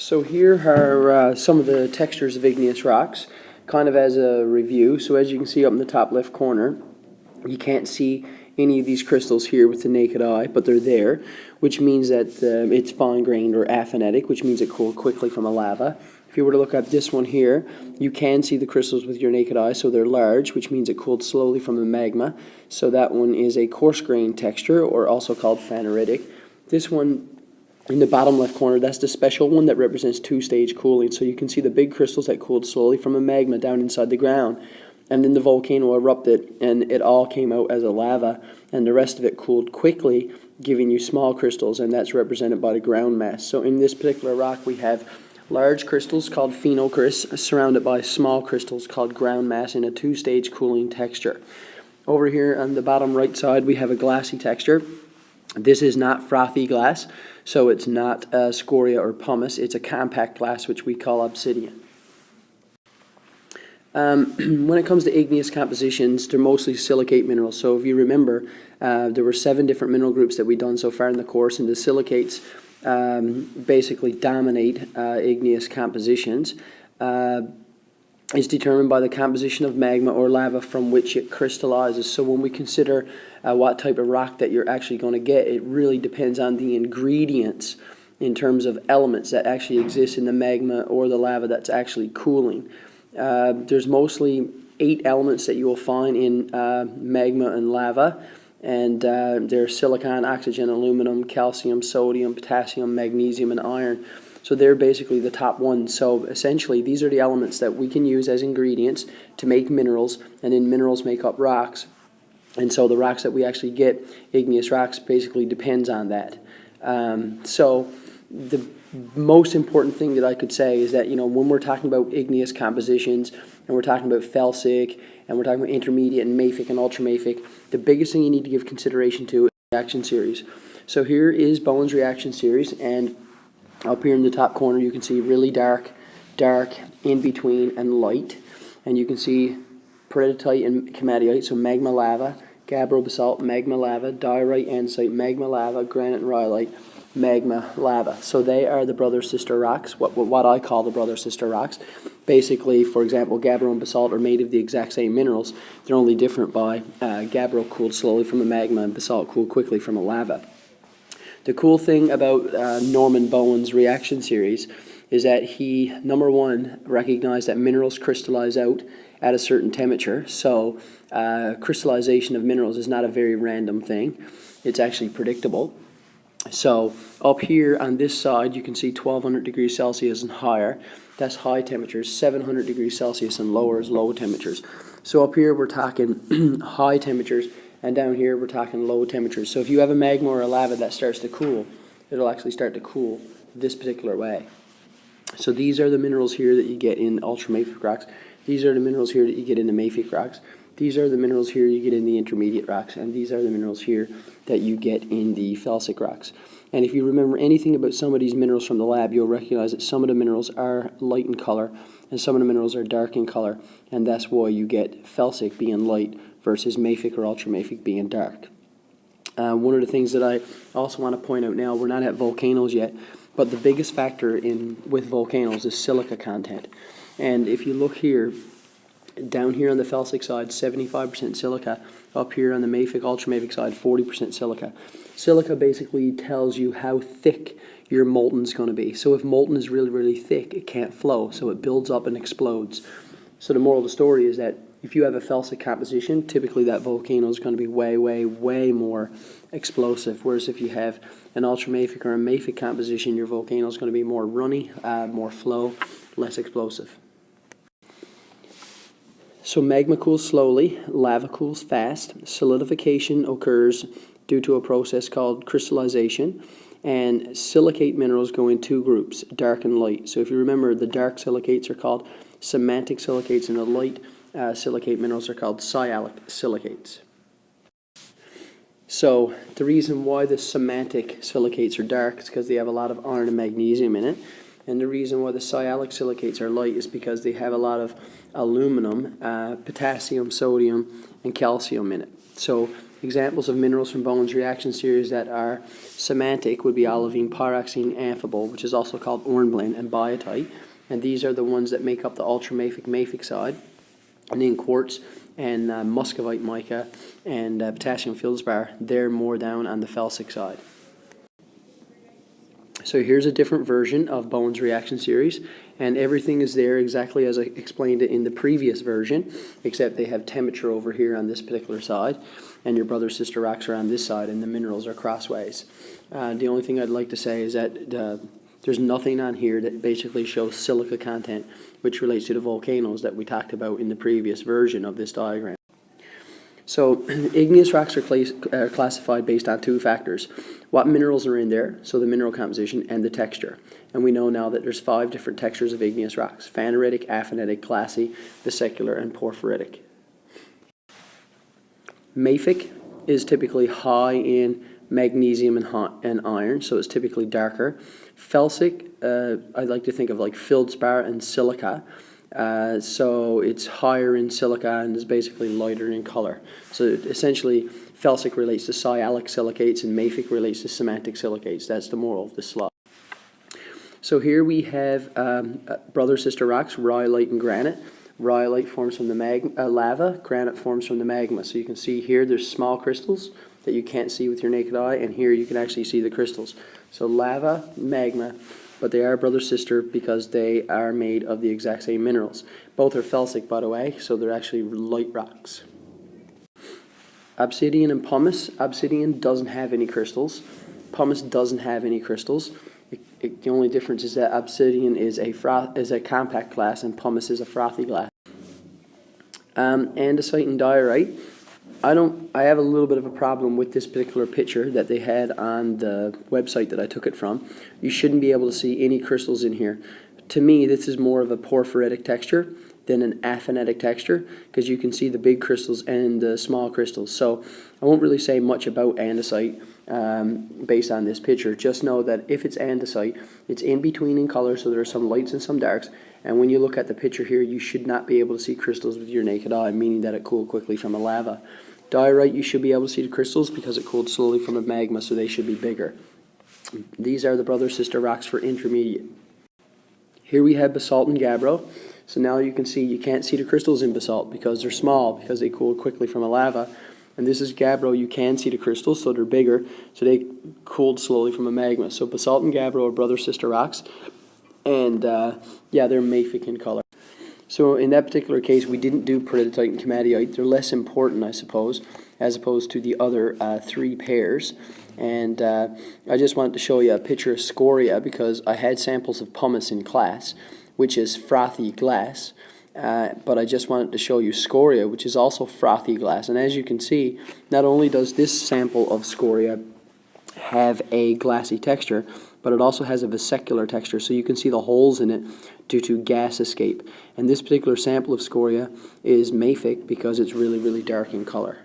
So here are some of the textures of igneous rocks, kind of as a review. So as you can see up in the top left corner, you can't see any of these crystals here with the naked eye, but they're there, which means that it's fine-grained or aphanetic, which means it cooled quickly from a lava. If you were to look at this one here, you can see the crystals with your naked eye, so they're large, which means it cooled slowly from a magma. So that one is a coarse-grained texture, or also called phaneritic. This one in the bottom left corner, that's the special one that represents two-stage cooling. So you can see the big crystals that cooled slowly from a magma down inside the ground. And then the volcano erupted, and it all came out as a lava, and the rest of it cooled quickly, giving you small crystals, and that's represented by the ground mass. So in this particular rock, we have large crystals called phenocrysts, surrounded by small crystals called ground mass in a two-stage cooling texture. Over here on the bottom right side, we have a glassy texture. This is not frothy glass, so it's not scoria or pumice. It's a compact glass, which we call obsidian. When it comes to igneous compositions, they're mostly silicate minerals. So if you remember, there were 7 different mineral groups that we've done so far in the course, and the silicates basically dominate igneous compositions. Is determined by the composition of magma or lava from which it crystallizes. So when we consider what type of rock that you're actually going to get, it really depends on the ingredients in terms of elements that actually exist in the magma or the lava that's actually cooling. There's mostly 8 elements that you will find in magma and lava, and they're silicon, oxygen, aluminum, calcium, sodium, potassium, magnesium, and iron. So they're basically the top ones. So essentially, these are the elements that we can use as ingredients to make minerals, and then minerals make up rocks. And so the rocks that we actually get, igneous rocks, basically depends on that. So the most important thing that I could say is that, when we're talking about igneous compositions, and we're talking about felsic, and we're talking about intermediate and mafic and ultramafic, the biggest thing you need to give consideration to is the reaction series. So here is Bowen's reaction series, and up here in the top corner you can see really dark, in between, and light. And you can see peridotite and komatiite, so magma lava, gabbro basalt, magma lava, diorite, andesite, magma lava, granite and rhyolite, magma lava. So they are the brother-sister rocks, what I call the brother-sister rocks. Basically, for example, gabbro and basalt are made of the exact same minerals. They're only different by gabbro cooled slowly from a magma and basalt cooled quickly from a lava. The cool thing about Norman Bowen's reaction series is that he, number one, recognized that minerals crystallize out at a certain temperature. So crystallization of minerals is not a very random thing. It's actually predictable. So up here on this side, you can see 1200 degrees Celsius and higher. That's high temperatures. 700 degrees Celsius and lower is low temperatures. So up here, we're talking high temperatures. And down here, we're talking low temperatures. So if you have a magma or a lava that starts to cool, it'll actually start to cool this particular way. So these are the minerals here that you get in ultramafic rocks. These are the minerals here that you get in the mafic rocks. These are the minerals here you get in the intermediate rocks. And these are the minerals here that you get in the felsic rocks. And if you remember anything about some of these minerals from the lab, you'll recognize that some of the minerals are light in color and some of the minerals are dark in color. And that's why you get felsic being light versus mafic or ultramafic being dark. One of the things that I also want to point out now, we're not at volcanoes yet, but the biggest factor with volcanoes is silica content. And if you look here, down here on the felsic side, 75% silica. Up here on the mafic, ultramafic side, 40% silica. Silica basically tells you how thick your molten is going to be. So if molten is really, really thick, it can't flow, so it builds up and explodes. So the moral of the story is that if you have a felsic composition, typically that volcano is going to be way, way, way more explosive. Whereas if you have an ultramafic or a mafic composition, your volcano is going to be more runny, more flow, less explosive. So magma cools slowly, lava cools fast. Solidification occurs due to a process called crystallization. And silicate minerals go in 2 groups, dark and light. So if you remember, the dark silicates are called cemantic silicates, and the light silicate minerals are called sialic silicates. So the reason why the cemantic silicates are dark is because they have a lot of iron and magnesium in it. And the reason why the sialic silicates are light is because they have a lot of aluminum, potassium, sodium, and calcium in it. So Examples of minerals from Bowen's reaction series that are semantic would be olivine, pyroxene, amphibole, which is also called hornblende, and biotite. And these are the ones that make up the ultramafic side. And then quartz and muscovite mica and potassium feldspar, they're more down on the felsic side. So here's a different version of Bowen's reaction series, and everything is there exactly as I explained it in the previous version, except they have temperature over here on this particular side, and your brother-sister rocks are on this side, and the minerals are crossways. The only thing I'd like to say is that there's nothing on here that basically shows silica content, which relates to the volcanoes that we talked about in the previous version of this diagram. So igneous rocks are classified based on two factors: what minerals are in there, so the mineral composition, and the texture. And we know now that there's 5 different textures of igneous rocks: phaneritic, aphanitic, glassy, vesicular, and porphyritic. Mafic is typically high in magnesium and iron, so it's typically darker. Felsic, I like to think of like feldspar and silica. So it's higher in silica and is basically lighter in color. So essentially, felsic relates to sialic silicates and mafic relates to semantic silicates. That's the moral of the slide. So here we have brother-sister rocks, rhyolite and granite. Rhyolite forms from the lava, granite forms from the magma. So you can see here there's small crystals that you can't see with your naked eye, and here you can actually see the crystals. So lava, magma, but they are brother-sister because they are made of the exact same minerals. Both are felsic, by the way, so they're actually light rocks. Obsidian and pumice. Obsidian doesn't have any crystals. Pumice doesn't have any crystals. The only difference is that obsidian is a compact glass and pumice is a frothy glass. Andesite and diorite. I have a little bit of a problem with this particular picture that they had on the website that I took it from. You shouldn't be able to see any crystals in here. To me, this is more of a porphyritic texture than an aphanitic texture, because you can see the big crystals and the small crystals. So I won't really say much about andesite based on this picture. Just know that if it's andesite, it's in between in color, so there are some lights and some darks. And when you look at the picture here, you should not be able to see crystals with your naked eye, meaning that it cooled quickly from a lava. Diorite, you should be able to see the crystals because it cooled slowly from a magma, so they should be bigger. These are the brother-sister rocks for intermediate. Here we have basalt and gabbro. So now you can see you can't see the crystals in basalt because they're small, because they cooled quickly from a lava. And this is gabbro, you can see the crystals, so they're bigger, so they cooled slowly from a magma. So basalt and gabbro are brother-sister rocks, and yeah, they're mafic in color. So in that particular case, we didn't do peridotite and komatiite. They're less important, I suppose, as opposed to the other 3 pairs. And I just wanted to show you a picture of scoria because I had samples of pumice in class, which is frothy glass. But I just wanted to show you scoria, which is also frothy glass. And as you can see, not only does this sample of scoria have a glassy texture, but it also has a vesicular texture, so you can see the holes in it due to gas escape. And this particular sample of scoria is mafic because it's really, really dark in color.